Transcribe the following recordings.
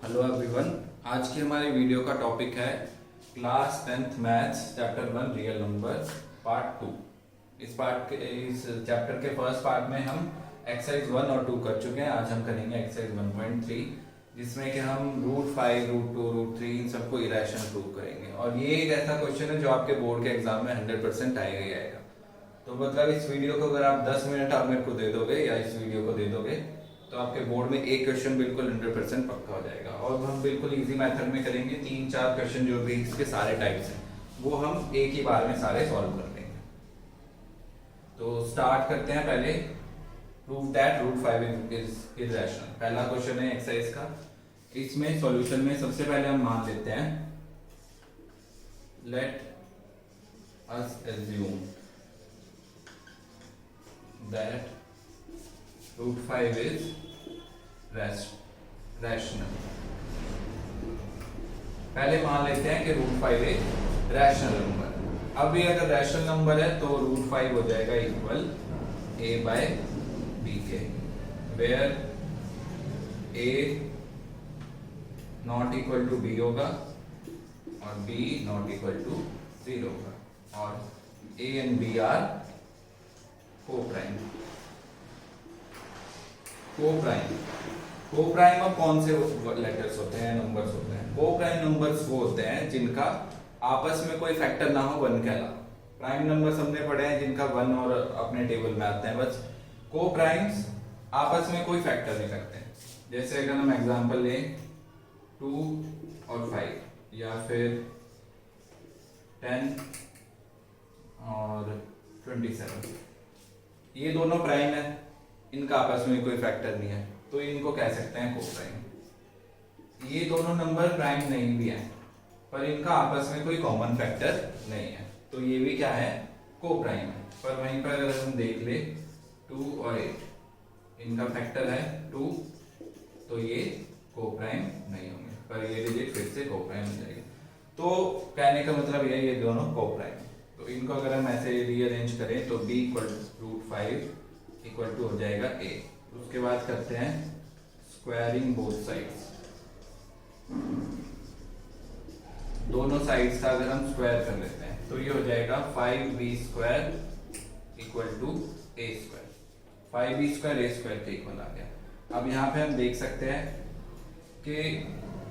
Hello everyone. आज की हमारी वीडियो का टॉपिक है class 10th maths chapter 1 real number part 2। इस चैप्टर के फर्स्ट पार्ट में हम एक्सरसाइज 1 और 2 कर चुके हैं। आज हम करेंगे एक्सरसाइज 1.3 जिसमें कि हम रूट 5, रूट 2, रूट 3 इन सबको इरेशनल प्रूव करेंगे। और ये एक ऐसा क्वेश्चन है जो आपके बोर्ड के एग्जाम में 100% आएगा ही आएगा। तो मतलब इस वीडियो को अगर आप 10 मिनट आप मेरे को दे दोगे या इस वीडियो को दे दोगे तो आपके बोर्ड में एक क्वेश्चन बिल्कुल 100% पक्का हो जाएगा। और हम बिल्कुल इजी मेथड में करेंगे। 3-4 क्वेश्चन जो भी इसके सारे टाइप्स हैं वो हम एक ही बार में सारे सॉल्व कर लेंगे। तो स्टार्ट करते हैं। पहले prove that root 5 is irrational. पहला क्वेश्चन है एक्सरसाइज का। इसमें सॉल्यूशन में सबसे पहले हम मान लेते हैं, let us assume that root 5 is rational. पहले मान लेते हैं कि रूट 5 एक रैशनल नंबर। अब ये अगर रैशनल नंबर है तो रूट 5 हो जाएगा इक्वल a बाय बी के, where a not equal to B होगा और b नॉट इक्वल टू 0 होगा और a and b are coprime. Coprime अब कौन से लेटर्स होते हैं, नंबर्स होते हैं? को-प्राइम नंबर्स वो होते हैं जिनका आपस में कोई फैक्टर ना हो 1 के अलावा। प्राइम नंबर्स हमने पढ़े हैं जिनका 1 और अपने टेबल में आते हैं बस। को-प्राइम्स आपस में कोई फैक्टर नहीं करते। जैसे अगर हम एग्जांपल लें 2 और 5 या फिर 10 और 27, ये दोनों प्राइम है, इनका आपस में कोई फैक्टर नहीं है तो इनको कह सकते हैं को-प्राइम। ये दोनों नंबर प्राइम नहीं भी हैं पर इनका आपस में कोई कॉमन फैक्टर नहीं है तो ये भी क्या है, को-प्राइम है। पर वहीं पर अगर हम देख ले 2 और 8 इनका फैक्टर है 2 तो ये को-प्राइम नहीं होंगे, पर ये डिजिट फिर से को-प्राइम हो जाएगा। तो कहने का मतलब ये दोनों को-प्राइम। तो इनको अगर हम ऐसे रीअरेंज करें तो b equal root 5 equal to हो जाएगा a। उसके बाद करते हैं स्क्वायरिंग बोथ साइड्स। दोनों साइड्स का अगर हम स्क्वायर कर लेते हैं तो ये हो जाएगा 5b square equal to a square. 5b square a square के इक्वल आ गया। अब यहाँ पे हम देख सकते हैं कि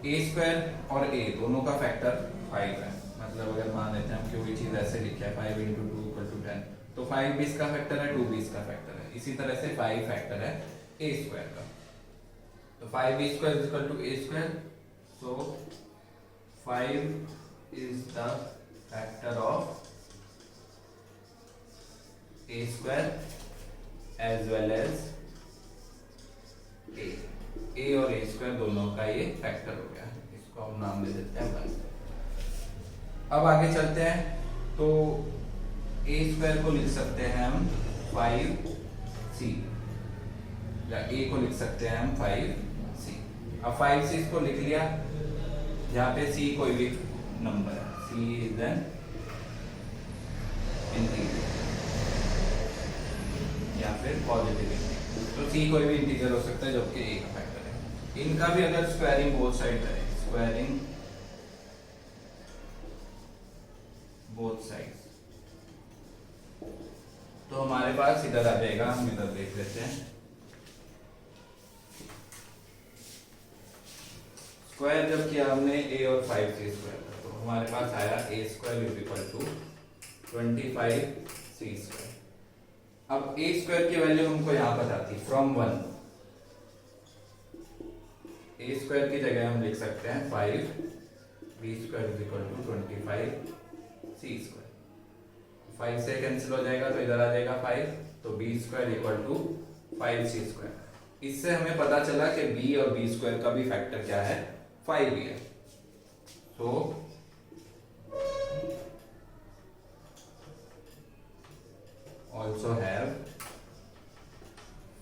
a स्क्वायर और a दोनों का फैक्टर 5 है। मतलब अगर मान लेते हैं हम कोई चीज ऐसे लिखा है 5 × 2 = 10 तो 5 भी इसका फैक्टर है, 2 भी इसका फैक्टर है। इसी तरह से 5 फैक्टर है a स्क्वायर का। तो 5b square equal to a square. So 5 is the factor of a square as well as a और a स्क्वायर दोनों का ये फैक्टर हो गया। इसको हम नाम दे देते हैं 1। अब आगे चलते हैं तो a स्क्वायर को लिख सकते हैं हम 5c या a को लिख सकते हैं हम 5c। अब 5c को लिख लिया, यहाँ पे c कोई भी नंबर है, c इज एन इंटीजर या फिर पॉजिटिव इंटीजर। तो c कोई भी इंटीजर हो सकता है जबकि a का फैक्टर है। इनका भी अगर स्क्वायरिंग बोथ साइड करें, स्क्वायरिंग बोथ साइड्स, तो हमारे पास इधर आ जाएगा। हम इधर देख लेते हैं। स्क्वायर जब किया हमने a और 5c स्क्वायर का तो हमारे पास आया a square is equal to 25c square. अब a स्क्वायर की वैल्यू हमको यहाँ पता थी फ्रॉम 1। a स्क्वायर की जगह हम लिख सकते हैं 5b square is equal to 25c square. 5 से कैंसिल हो जाएगा तो इधर आ जाएगा 5, तो b square equal to 5c square. इससे हमें पता चला कि b और b स्क्वायर का भी फैक्टर क्या है, 5 ही है। तो also have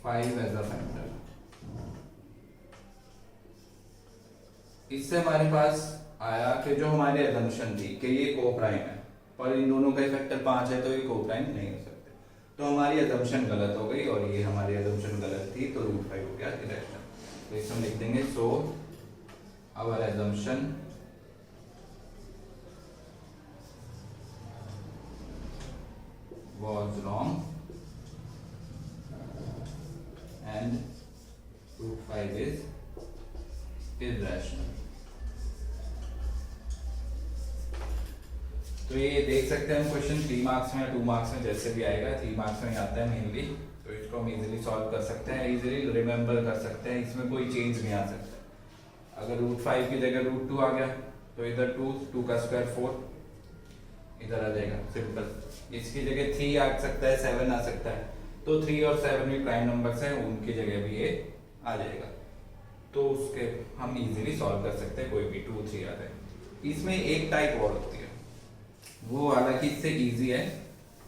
5 as a factor. इससे हमारे पास आया कि जो हमारी असम्पशन थी कि ये को-प्राइम है पर इन दोनों का फैक्टर 5 है तो ये को-प्राइम नहीं हो सकते। तो हमारी असम्पशन गलत हो गई और ये हमारी असम्पशन गलत थी तो रूट 5 हो गया इरेशनल। तो इसमें लिख देंगे सो our assumption was wrong and root 5 is irrational। तो ये देख सकते हैं हम क्वेश्चन 3 मार्क्स में या 2 मार्क्स में जैसे भी आएगा, 3 मार्क्स में आता है मेनली, तो इसको हम इजीली सॉल्व कर सकते हैं, इजीली रिमेंबर कर सकते हैं, इसमें कोई चेंज नहीं आ सकता। अगर रूट 5 की जगह रूट 2 आ गया तो इधर 2 का स्क्वायर 4 इधर आ जाएगा, सिंपल। इसकी जगह 3 आ सकता है, 7 आ सकता है, तो 3 और 7 भी प्राइम नंबर्स हैं, उनकी जगह भी ये आ जाएगा, तो उसके हम इजीली सॉल्व कर सकते हैं, कोई भी 2 3 आ जाए। इसमें एक टाइप और होती है, वो हालांकि इससे इजी है,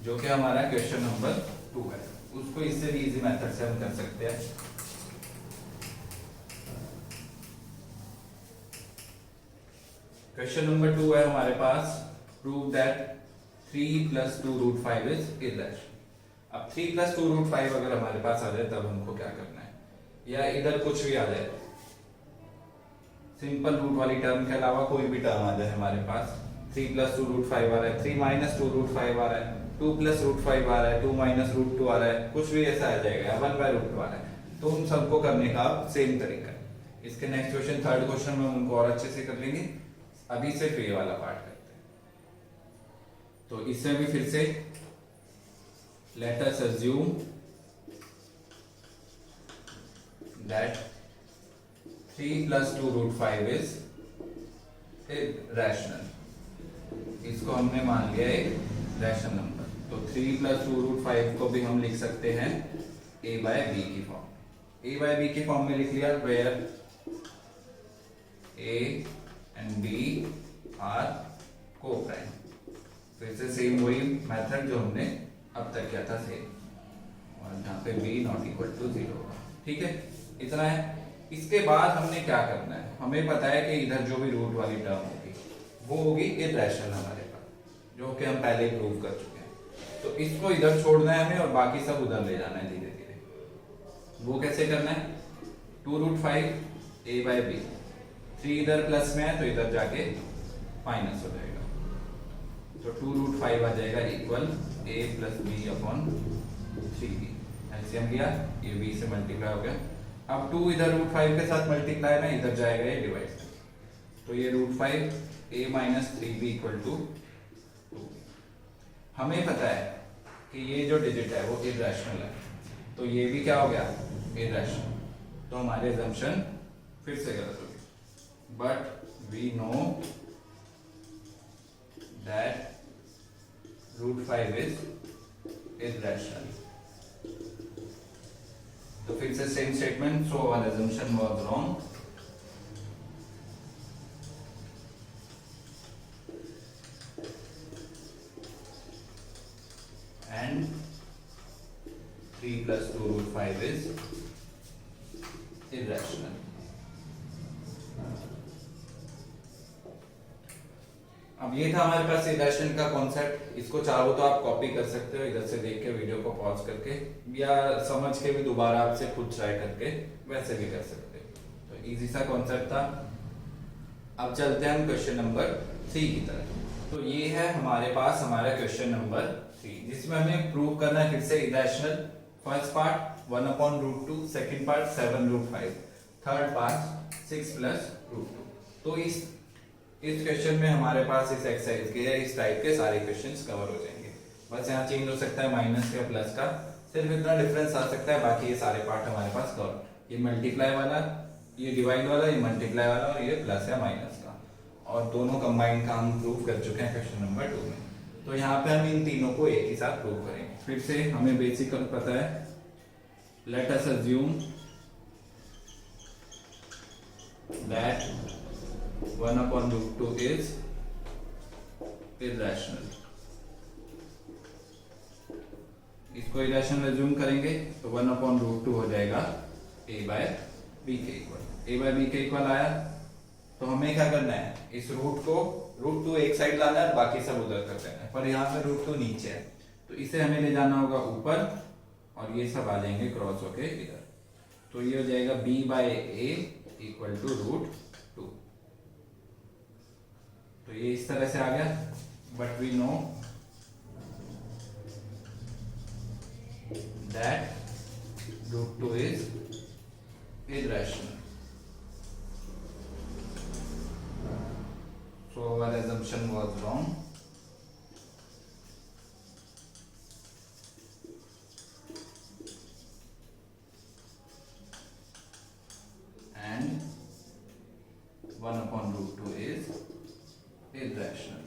जो कि हमारा क्वेश्चन नंबर 2 है, उसको इससे भी इजी मेथड से हम कर सकते हैं। क्वेश्चन नंबर 2 है हमारे पास, prove that 3 + 2 root 5 is irrational. अब 3 + 2 रूट 5 अगर हमारे पास आ जाए तब हमको क्या करना है, या इधर कुछ भी आ जाए, सिंपल रूट वाली टर्म के अलावा कोई भी टर्म आ जाए हमारे पास, 3 + 2 रूट 5 आ रहा है, 3 - 2 रूट 5 आ रहा है, 2 + रूट 5 आ रहा है, 2 - रूट 2 आ रहा है, कुछ भी ऐसा आ जाएगा, 1/√2 आ रहा है, तो उन सबको करने का सेम तरीका है। इसके नेक्स्ट क्वेश्चन, थर्ड क्वेश्चन में उनको और अच्छे से कर लेंगे, अभी सिर्फ ये वाला पार्ट करते हैं। तो इससे भी फिर से let us assume that 3 + 2 root 5 is rational. इसको हमने मान लिया एक रैशनल नंबर, तो 3 + 2 रूट 5 को भी हम लिख सकते हैं a/b की फॉर्म। a/b की फॉर्म में लिख लिया, where a and b are coprime. फिर से सेम वही मेथड जो हमने अब तक किया था सेम, और जहाँ पे b ≠ 0 होगा, ठीक है, इतना है। इसके बाद हमने क्या करना है, हमें पता है कि इधर जो भी रूट वाली टर्म होगी वो होगी इर्रेशनल हमारे पास, जो कि हम पहले ही प्रूव कर चुके हैं। तो इसको इधर छोड़ना है हमें और बाकी सब उधर ले जाना है धीरे धीरे। वो कैसे करना है, 2 रूट 5 a/b, 3 इधर प्लस में है तो इधर जाके माइनस हो जाएगा, तो 2 रूट 5 आ जाएगा इक्वल a + b/3b। एलसीएम लिया, ये b से मल्टीप्लाई हो गया। अब 2 इधर रूट 5 के साथ मल्टीप्लाई में इधर जाएगा ये डिवाइड, तो ये रूट 5 a - 3b = 2। हमें पता है कि ये जो डिजिट है वो इर्रेशनल है, तो ये भी क्या हो गया, इर्रेशनल, तो हमारे assumption फिर से गलत हो गई। But we know that root 5 is irrational. तो फिर से same statement, so our assumption was wrong and 3 + 2 root 5 is irrational। अब ये था हमारे पास इर्रेशनल का कॉन्सेप्ट। इसको चाहो तो आप कॉपी कर सकते हो, इधर से देख के वीडियो को पॉज करके, या समझ के भी दोबारा आपसे खुद ट्राई करके वैसे भी कर सकते हो। तो इजी सा कॉन्सेप्ट था। अब चलते हैं हम क्वेश्चन नंबर 3 की तरफ। तो ये है हमारे पास हमारा क्वेश्चन नंबर 3, जिसमें हमें प्रूव करना है फिर से irrational. First part 1/√2, second part 7 root 5, third part 6 + √2। तो इस क्वेश्चन में हमारे पास इस एक्सरसाइज के इस टाइप के सारे क्वेश्चंस कवर हो जाएंगे। बस यहाँ चेंज हो सकता है माइनस का प्लस का, सिर्फ इतना डिफरेंस आ सकता है, बाकी ये सारे पार्ट हमारे पास कवर। ये मल्टीप्लाई वाला, ये डिवाइड वाला, ये मल्टीप्लाई वाला, और ये प्लस या माइनस का, और दोनों कंबाइंड का हम प्रूव कर चुके हैं क्वेश्चन नंबर 2 में। तो यहाँ पे हम इन तीनों को एक ही साथ प्रूव करेंगे। फिर से हमें बेसिक पता है, late us assume that 1/√2 is irrational। इसको इरेशनल अज्यूम करेंगे तो 1/√2 हो जाएगा a/b के इक्वल। a/b के इक्वल आया तो हमें क्या करना है, इस रूट को √2 एक साइड लाना है, बाकी सब उधर कर देना है, पर यहाँ पे √2 नीचे है, तो इसे हमें ले जाना होगा ऊपर, और ये सब आ जाएंगे क्रॉस होके इधर। तो ये हो जाएगा b/a = √2। इस तरह से आ गया, but we know that root 2 is irrational. So our assumption was wrong. And 1 upon root 2 is irrational.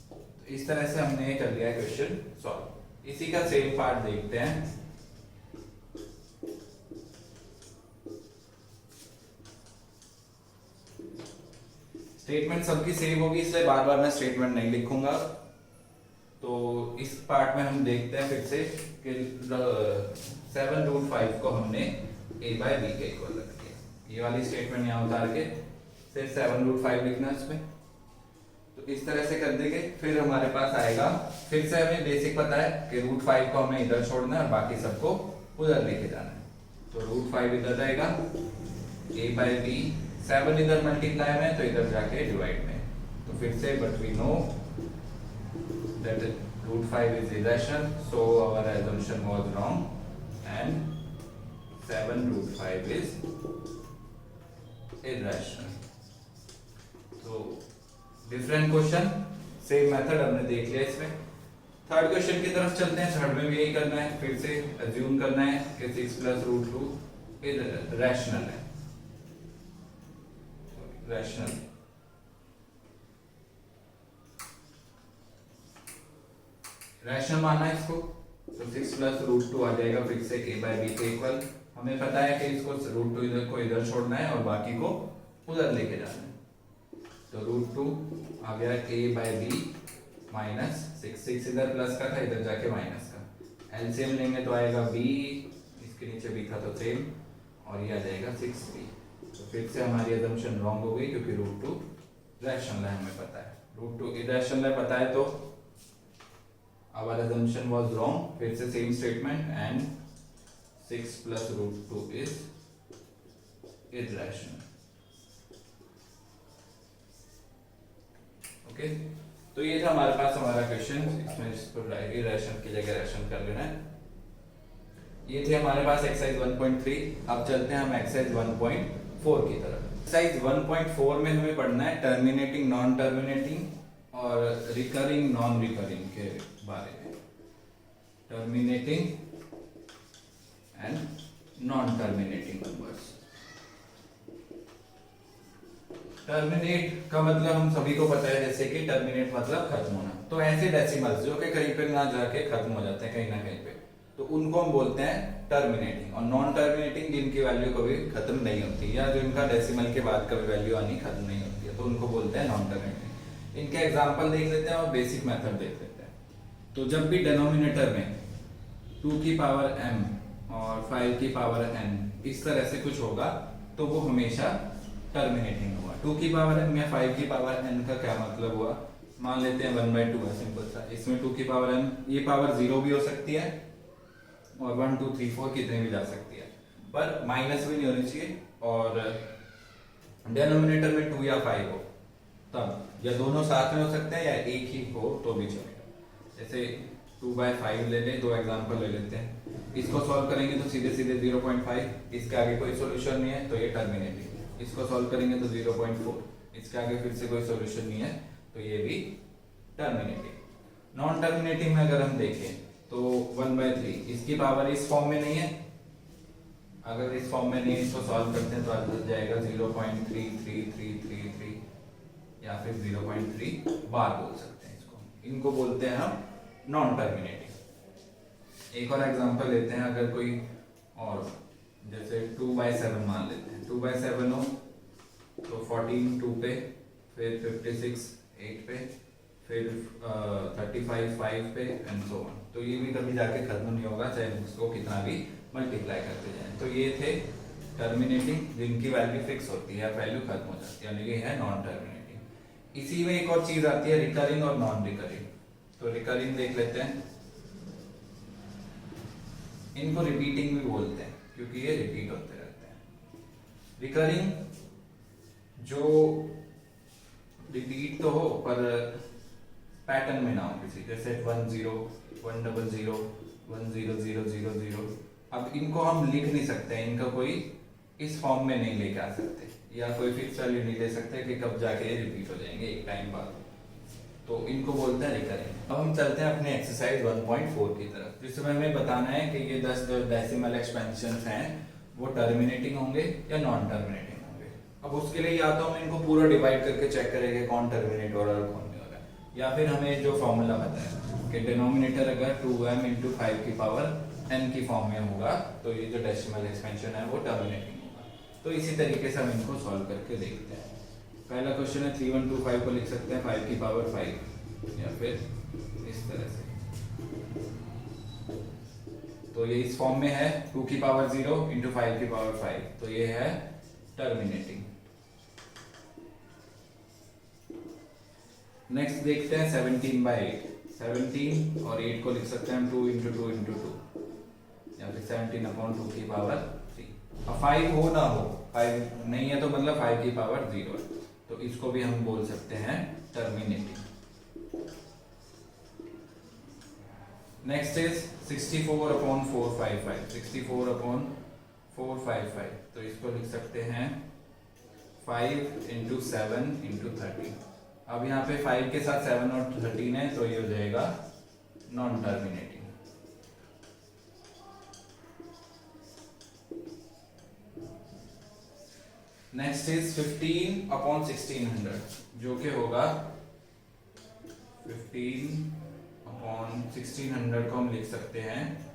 तो इस तरह से हमने कर लिया क्वेश्चन सॉल्व। इसी का सेम पार्ट देखते हैं। स्टेटमेंट सबकी सेम होगी, इसलिए बार बार मैं स्टेटमेंट नहीं लिखूंगा। तो इस पार्ट में हम देखते हैं फिर से कि 7√5 को हमने a/b के इक्वल रख दिया। ये वाली स्टेटमेंट यहाँ उतार के फिर 7√5 लिखना है इसमें। तो इस तरह से कर देंगे, फिर हमारे पास आएगा, फिर से हमें बेसिक पता है कि √5 को हमें इधर छोड़ना है और बाकी सबको उधर लेके जाना है। तो √5 इधर रहेगा, a/b 7 इधर मल्टीप्लाई में तो इधर जाके डिवाइड में। तो फिर से but we know that √5 is irrational, so our assumption was wrong and 7√5 is irrational. तो डिफरेंट क्वेश्चन, सेम मेथड हमने देख लिया इसमें। थर्ड क्वेश्चन की तरफ चलते हैं। थर्ड में भी यही करना है, फिर से अज्यूम करना है कि 6 + √2 रैशनल है, रैशनल। रैशनल माना है इसको, तो 6 + √2 आ जाएगा फिर से a/b के इक्वल। हमें पता है कि इसको √2 इधर को इधर छोड़ना है और बाकी को उधर लेके जाना है। तो √2 आ गया a/b -6 इधर प्लस का था, इधर जाके माइनस का। एलसीएम लेंगे तो आएगा b, इसके नीचे b था तो सेम, और ये आ जाएगा 6b। तो फिर से हमारी assumption wrong हो गई क्योंकि √2 रैशनल है, हमें पता है। √2 irrational है पता है, तो our assumption was wrong। फिर से same statement, and 6 + √2 is irrational। Okay, तो ये था हमारे पास हमारा क्वेश्चन। इसमें इसको irrational की जगह रैशनल कर लेना है। ये थे हमारे पास एक्सरसाइज 1.3। अब चलते हैं हम एक्सरसाइज 1.4 की तरफ। एक्सरसाइज 1.4 में हमें पढ़ना है टर्मिनेटिंग, नॉन टर्मिनेटिंग और रिकरिंग, नॉन रिकरिंग के बारे में। Terminating and non terminating numbers. Terminate का मतलब हम सभी को पता है, जैसे कि टर्मिनेट मतलब खत्म होना। तो ऐसे डेसिमल्स जो कि कहीं पे ना जाके खत्म हो जाते हैं कहीं ना कहीं पे, तो उनको हम बोलते हैं टर्मिनेटिंग। और नॉन टर्मिनेटिंग जिनकी वैल्यू कभी खत्म नहीं होती, या जो इनका डेसिमल के बाद कभी वैल्यू आनी खत्म नहीं होती है, तो उनको बोलते हैं नॉन टर्मिनेटिंग। इनके एग्जांपल देख लेते हैं और बेसिक मेथड देख लेते हैं। तो जब भी डिनोमिनेटर में 2 की पावर m और 5 की पावर n इस तरह से कुछ होगा तो वो हमेशा टर्मिनेटिंग होगा। 2 की पावर m या 5 की पावर n का क्या मतलब हुआ, मान लेते हैं 1/2 है, सिंपल सा। इसमें 2 की पावर m, ये पावर 0 भी हो सकती है और 1 2 3 4 कितने भी जा सकती है, पर माइनस भी नहीं होनी चाहिए। और डिनोमिनेटर में 2 या 5 हो तब, या दोनों साथ में हो सकते हैं या एक ही हो तो भी चलेगा। जैसे 2/5 ले लें, 2 एग्जांपल ले लेते हैं। इसको सॉल्व करेंगे तो सीधे सीधे 0.5, इसके आगे कोई सॉल्यूशन नहीं है तो ये टर्मिनेटिंग। इसको सॉल्व करेंगे तो 0.4, इसके आगे फिर से कोई सॉल्यूशन नहीं है तो ये भी टर्मिनेटिंग। नॉन टर्मिनेटिंग में अगर हम देखें तो 1/3, इसकी पावर इस फॉर्म में नहीं है। अगर इस फॉर्म में नहीं, इसको सॉल्व करते हैं तो आ जाएगा 0.33333 या फिर 0.3 बार बोल सकते हैं इसको। इनको बोलते हैं हम नॉन टर्मिनेटिंग। एक और एग्जांपल लेते हैं, अगर कोई और जैसे 2/7 मान लेते हैं। 2/7 हो तो 14 2 पे, फिर 56 8 पे, फिर 35 5 पे एंड सो ऑन। तो ये भी कभी जाके खत्म नहीं होगा, चाहे उसको कितना भी मल्टीप्लाई करते जाएं। तो ये थे टर्मिनेटिंग, जिनकी वैल्यू फिक्स होती है, वैल्यू खत्म हो जाती है, यानी कि है नॉन टर्मिनेटिंग। इसी में एक और चीज आती है रिकरिंग और नॉन रिकरिंग। तो रिकरिंग देख लेते हैं। इनको रिपीटिंग भी बोलते हैं क्योंकि ये रिपीट होते रहते हैं। रिकरिंग जो रिपीट तो हो पर पैटर्न में ना हो किसी, जैसे 10 100 100000। अब इनको हम लिख नहीं सकते, इनका कोई इस फॉर्म में नहीं लेके आ सकते, या कोई फिक्स वैल्यू नहीं दे सकते कि कब जाके ये रिपीट हो जाएंगे एक टाइम बाद, तो इनको बोलते हैं रिकरिंग। अब हम चलते हैं अपने एक्सरसाइज 1.4 की तरफ, जिसमें हमें बताना है कि ये 10 जो डेसिमल एक्सपेंशन हैं वो टर्मिनेटिंग होंगे या नॉन टर्मिनेटिंग होंगे। अब उसके लिए या तो हम इनको पूरा डिवाइड करके चेक करेंगे कौन टर्मिनेट हो रहा है और कौन नहीं हो रहा है, या फिर हमें जो फॉर्मूला पता है कि डिनोमिनेटर अगर 2m इंटू 5 की पावर n की फॉर्म में होगा तो ये जो डेसिमल एक्सपेंशन है वो टर्मिनेटिंग होगा। तो इसी तरीके से हम इनको सॉल्व करके देखते हैं। पहला क्वेश्चन है 3125 को लिख सकते हैं 5 की पावर 5, या फिर इस तरह से, तो ये इस फॉर्म में है 2 की पावर 0 इंटू 5 की पावर 5, तो ये है टर्मिनेटिंग। नेक्स्ट देखते हैं 17/8, 17 और 8 को लिख सकते हैं 2 इंटू 2 इंटू 2, या फिर 17/2 की पावर 3। अब 5 हो ना हो, 5 नहीं है तो मतलब 5 की पावर 0 है, तो इसको भी हम बोल सकते हैं टर्मिनेटिंग। नेक्स्ट इज 64/455, 64/455, तो इसको लिख सकते हैं 5 इंटू 7 इंटू 13। अब यहाँ पे 5 के साथ 7 और 13 है, तो ये हो जाएगा नॉन टर्मिनेटिंग। नेक्स्ट इज 15/1600, जो कि होगा 15/1600 को हम लिख सकते हैं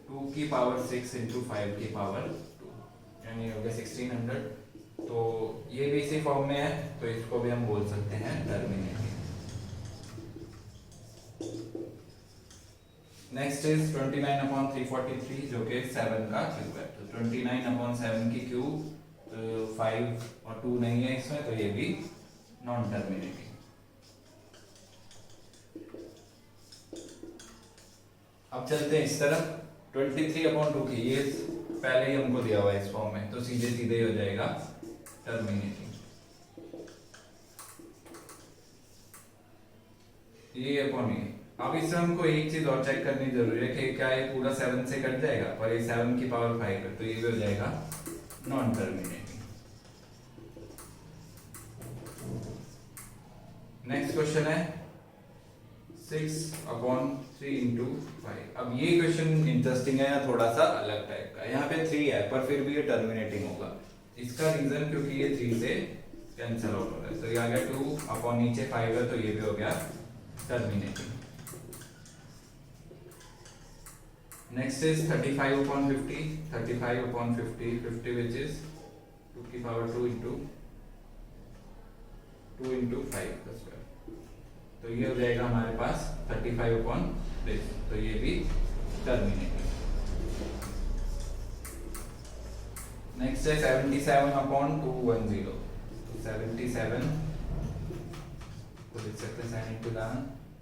2 की पावर 6 इंटू 5 की पावर 2, यानी हो गया 1600। तो ये भी इसी फॉर्म में है, तो इसको भी हम बोल सकते हैं टर्मिनेटिंग। नेक्स्ट इज 29/343, जो कि 7 का क्यूब है, तो 29/7 की क्यूब, 5 और 2 नहीं है इसमें, तो ये भी नॉन टर्मिनेटिंग। अब चलते हैं इस तरफ 23/2 की, ये पहले ही हमको दिया हुआ है इस फॉर्म में, तो सीधे सीधे हो जाएगा टर्मिनेटिंग। ये अपॉन ये। अब इससे हमको एक चीज और चेक करनी जरूरी है कि क्या ये पूरा 7 से कट जाएगा, पर ये 7 की पावर 5 है, तो ये भी हो जाएगा नॉन टर्मिनेटिंग। नेक्स्ट क्वेश्चन है 6/3 इंटू 5। अब ये क्वेश्चन इंटरेस्टिंग है, थोड़ा सा अलग टाइप का। यहाँ पे 3 है पर फिर भी ये टर्मिनेटिंग होगा। इसका रीजन क्योंकि ये 3 से कैंसिल आउट हो रहा है, तो ये आ गया 2 नीचे 5 है, तो ये भी हो गया terminating. Next is 35/50, 35/50, 50 which is 2 की पावर 2 इंटू 5 का स्क्वायर, तो ये हो जाएगा हमारे पास 35/this, तो ये भी टर्मिनेटिंग। नेक्स्ट है 77/210, तो 77 को लिख सकते हैं 7 इंटू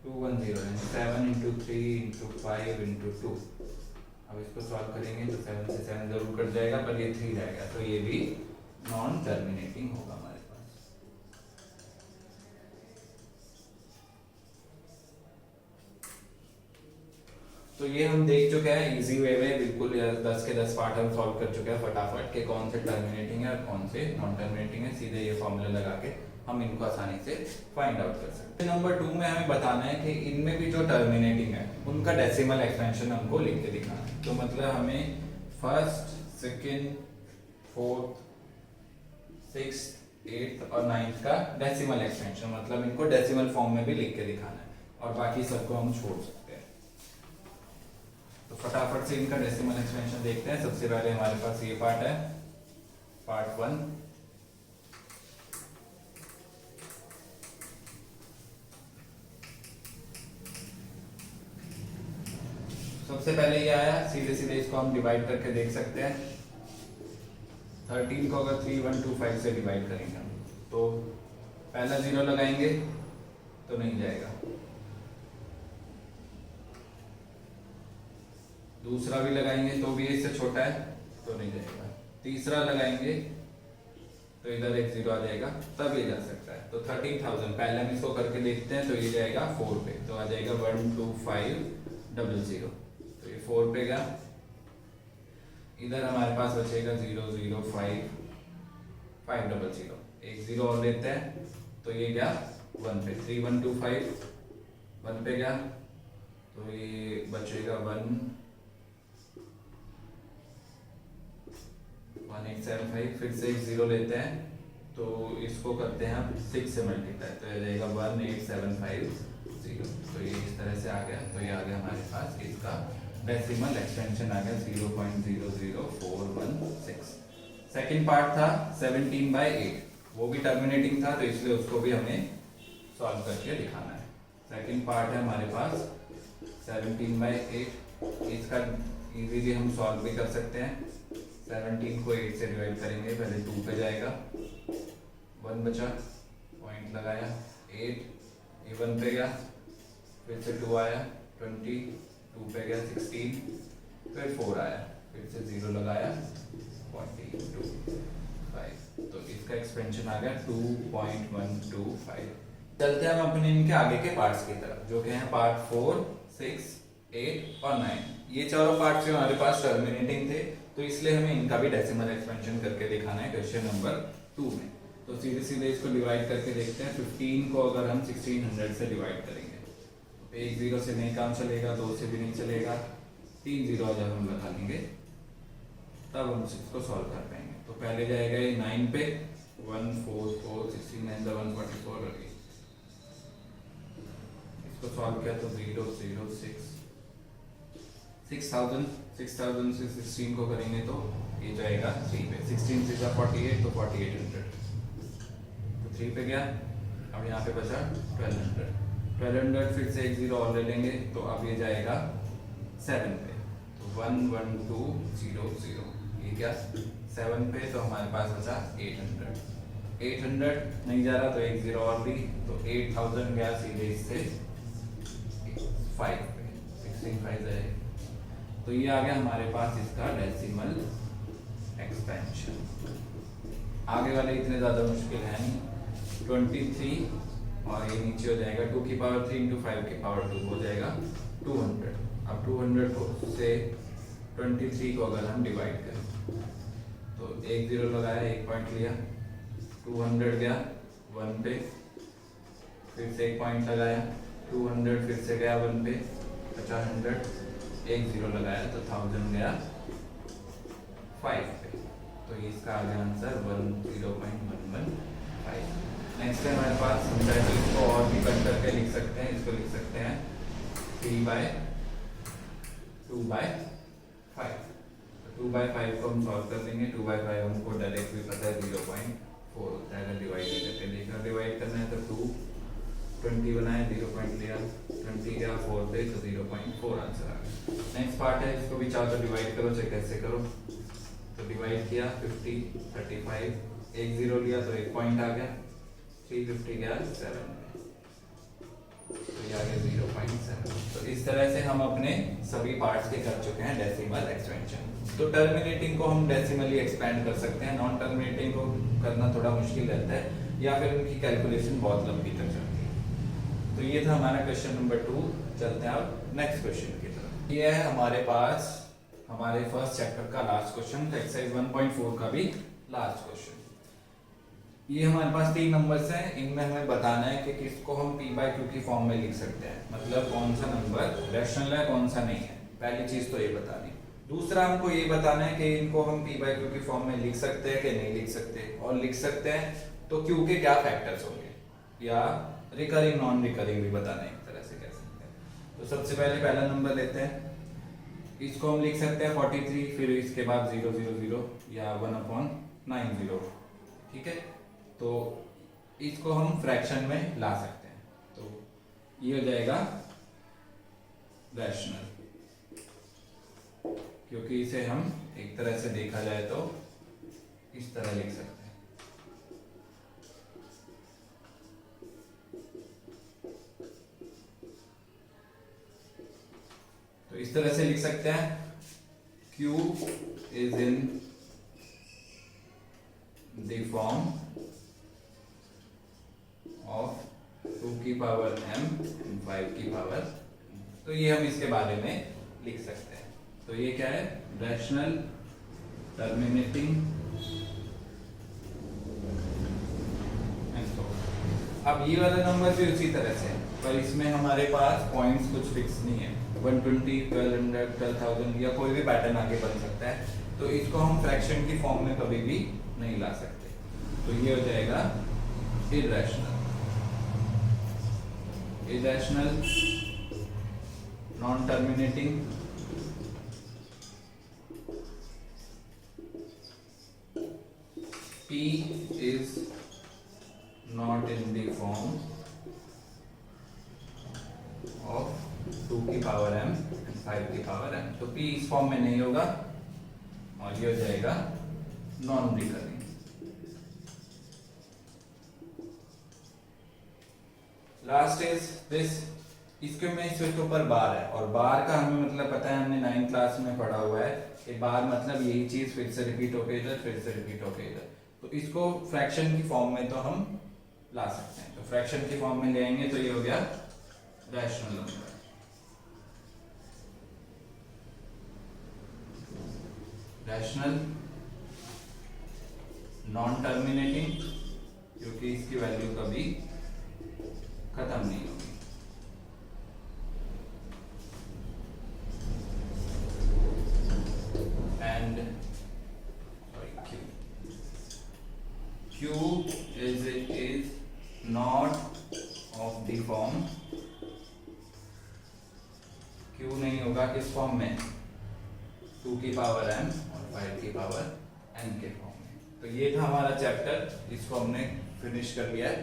210, 7 इंटू 3 इंटू 5 इंटू 2। अब इसको सॉल्व करेंगे तो 7 से 7 जरूर कट जाएगा, पर ये 3 रहेगा, तो ये भी नॉन टर्मिनेटिंग होगा हमारे पास। तो ये हम देख चुके हैं इजी वे में, बिल्कुल 10 के 10 पार्ट हम सॉल्व कर चुके हैं फटाफट के, कौन से टर्मिनेटिंग है और कौन से नॉन टर्मिनेटिंग है। सीधे ये फॉर्मूला लगा के हम इनको आसानी से फाइंड आउट कर सकते हैं। नंबर 2 में हमें बताना है कि इनमें भी जो टर्मिनेटिंग है उनका डेसिमल एक्सपेंशन हमको लिख के दिखाना है। तो मतलब हमें first, second, fourth, sixth, 8th और 9th का डेसिमल एक्सपेंशन, मतलब इनको डेसिमल फॉर्म में भी लिख के दिखाना है, और बाकी सबको हम छोड़ सकते हैं। तो फटाफट से इनका डेसिमल एक्सपेंशन देखते हैं। सबसे पहले हमारे पास ये पार्ट है, पार्ट 1। सबसे पहले ये आया, सीधे सीधे इसको हम डिवाइड करके देख सकते हैं। 13 को अगर 3125 से डिवाइड करेंगे हम, तो पहला 0 लगाएंगे तो नहीं जाएगा, दूसरा भी लगाएंगे तो भी इससे छोटा है तो नहीं जाएगा, तीसरा लगाएंगे तो इधर एक जीरो आ जाएगा, तब ये जा सकता है। तो 13,000 पहले हम इसको करके देखते हैं। तो ये जाएगा 4 पे, तो आ जाएगा 12500। तो ये 4 पे गया। इधर हमारे पास बचेगा 005500, एक जीरो और लेते हैं। तो ये गया 1 पे, 3125 1 पे गया। तो ये बचेगा 1875। फिर से एक जीरो लेते हैं, तो इसको करते हैं हम 6 से मल्टीप्लाई, तो ये जाएगा 18750। तो ये इस तरह से आ गया। तो ये आ गया हमारे पास इसका डेसिमल एक्सटेंशन आ गया 0.00416। सेकेंड पार्ट था 17/8, वो भी टर्मिनेटिंग था, तो इसलिए उसको भी हमें सॉल्व करके दिखाना है। सेकेंड पार्ट है हमारे पास 17/8, इसका इजीली हम सॉल्व भी कर सकते हैं। 17 को 8 से डिवाइड करेंगे, पहले 2 पे जाएगा, 1 बचा, पॉइंट लगाया, 8 ये 1 पे गया, फिर से 2 आया, 20 2 पे गया, 16 फिर 4 आया, फिर से 0 लगाया, 42.5। तो इसका एक्सपेंशन आ गया 2.125। चलते हैं हम अपने इनके आगे के पार्ट्स की तरफ, जो कि हैं पार्ट 4, 6, 8 और 9। ये चारों पार्ट्स जो हमारे पास टर्मिनेटिंग थे, तो इसलिए हमें इनका भी डेसिमल एक्सपेंशन करके दिखाना है क्वेश्चन नंबर 2 में। तो सीधे सीधे इसको डिवाइड करके देखते हैं। 15 को अगर हम 1600 से डिवाइड करेंगे, तो एक जीरो से नहीं काम चलेगा, 2 से भी नहीं चलेगा, 3 जीरो जब हम लगा लेंगे तब हम इसको सॉल्व कर पाएंगे। तो पहले जाएगा ये 9 पे, 144 16 144। इसको सॉल्व किया तो 006 6000 से 16 को करेंगे तो ये जाएगा 3 पे, 16 से 48 तो 4800, तो 3 पे गया। अब यहाँ पे बचा 1200 फिर से एक जीरो और ले लेंगे, तो अब ये जाएगा 7 पे, तो 11200। ये क्या 7 पे, तो हमारे पास बचा 800 नहीं जा रहा, तो एक जीरो और ली, तो 8000 गया सीधे इससे 5 पे, 16 जाएगा। तो ये आ गया हमारे पास इसका डेसिमल एक्सपेंशन। आगे वाले इतने ज़्यादा मुश्किल है नहीं। 23 और ये नीचे हो जाएगा 2 की पावर 3 इंटू 5 की पावर 2 हो जाएगा 200। अब 200 को से 23 को अगर हम डिवाइड करें, तो एक जीरो लगाया, एक पॉइंट लिया, 200 गया 1 पे, फिर से एक पॉइंट लगाया, 200 फिर से गया 1 पे, 50 एक जीरो लगाया, तो 1000 गया 5 पे। तो इसका आ गया आंसर 10.115। नेक्स्ट है हमारे पास, हम चाहे इसको और भी कट करके लिख सकते हैं। इसको लिख सकते हैं 3/2/5। तो 2/5 को हम सॉल्व कर देंगे। 2/5 हमको डायरेक्ट भी पता है 0.4 होता है, अगर डिवाइड करके देखना, डिवाइड करना है तो 20 बनाए, 0 पॉइंट लिया, 20 गया 4 पे, तो 0.4 आंसर आ गया। नेक्स्ट पार्ट है, इसको भी चाहो तो डिवाइड करो, चाहे कैसे करो। तो डिवाइड किया 50 35, एक जीरो लिया तो एक पॉइंट आ गया, 350 गया 7 पे, तो ये आ गया 0.7। तो इस तरह से हम अपने सभी पार्ट्स के कर चुके हैं डेसिमल एक्सपेंशन। तो टर्मिनेटिंग को हम डेसिमली एक्सपेंड कर सकते हैं, नॉन टर्मिनेटिंग को करना थोड़ा मुश्किल रहता है, या फिर उनकी कैलकुलेशन बहुत लंबी तक जाती है। तो ये था हमारा क्वेश्चन नंबर 2। चलते हैं अब नेक्स्ट क्वेश्चन की तरफ। ये है हमारे पास हमारे फर्स्ट चैप्टर का लास्ट क्वेश्चन, एक्सरसाइज 1.4 का भी लास्ट क्वेश्चन। ये हमारे पास 3 नंबर्स हैं, इनमें हमें बताना है कि किसको हम p/q की फॉर्म में लिख सकते हैं, मतलब कौन सा नंबर रैशनल है कौन सा नहीं है। पहली चीज तो ये बतानी। दूसरा हमको ये बताना है कि इनको हम p/q की फॉर्म में लिख सकते हैं कि नहीं लिख सकते, और लिख सकते हैं तो q के क्या फैक्टर्स होंगे, या रिकरिंग नॉन रिकरिंग भी बताना है, एक तरह से कह सकते हैं। तो सबसे पहले पहला नंबर लेते हैं, इसको हम लिख सकते हैं 43, फिर इसके बाद 000 या 1/90, ठीक है। तो इसको हम फ्रैक्शन में ला सकते हैं, तो ये हो जाएगा रैशनल, क्योंकि इसे हम एक तरह से देखा जाए तो इस तरह लिख सकते हैं। तो इस तरह से लिख सकते हैं Q is in the form of 2 की पावर m 5 की पावर, तो ये हम इसके बारे में लिख सकते हैं। तो ये क्या है, रैशनल टर्मिनेटिंग एंड सो। अब ये वाला नंबर भी उसी तरह से, पर इसमें हमारे पास पॉइंट्स कुछ फिक्स नहीं है, 120, 1200, 12000 या कोई भी पैटर्न आगे बन सकता है, तो इसको हम फ्रैक्शन की फॉर्म में कभी भी नहीं ला सकते। तो ये हो जाएगा irrational, irrational non terminating P is not in the form of 2 की पावर m and 5 की पावर m, तो P इस फॉर्म में नहीं होगा और ये हो जाएगा non recurring. Last is this, इसके में इसके ऊपर बार है, और बार का हमें मतलब पता है, हमने 9th क्लास में पढ़ा हुआ है कि बार मतलब यही चीज फिर से रिपीट होके इधर, फिर से रिपीट होके इधर। तो इसको फ्रैक्शन की फॉर्म में तो हम ला सकते हैं, तो फ्रैक्शन की फॉर्म में ले आएंगे तो ये हो गया rational number. Rational non terminating, क्योंकि इसकी वैल्यू कभी खत्म नहीं होगी। And Q is not of the form, Q नहीं होगा किस फॉर्म में, 2 की पावर m और 5 की पावर n के फॉर्म में। तो ये था हमारा चैप्टर, इसको हमने फिनिश कर लिया है।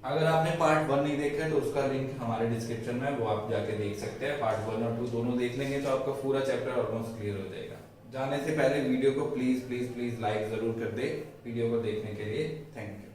अगर आपने पार्ट 1 नहीं देखा है तो उसका लिंक हमारे डिस्क्रिप्शन में, वो आप जाके देख सकते हैं। पार्ट 1 और 2 दोनों देख लेंगे तो आपका पूरा चैप्टर ऑलमोस्ट क्लियर हो जाएगा। जाने से पहले वीडियो को प्लीज प्लीज प्लीज लाइक जरूर कर दे वीडियो को देखने के लिए। Thank you.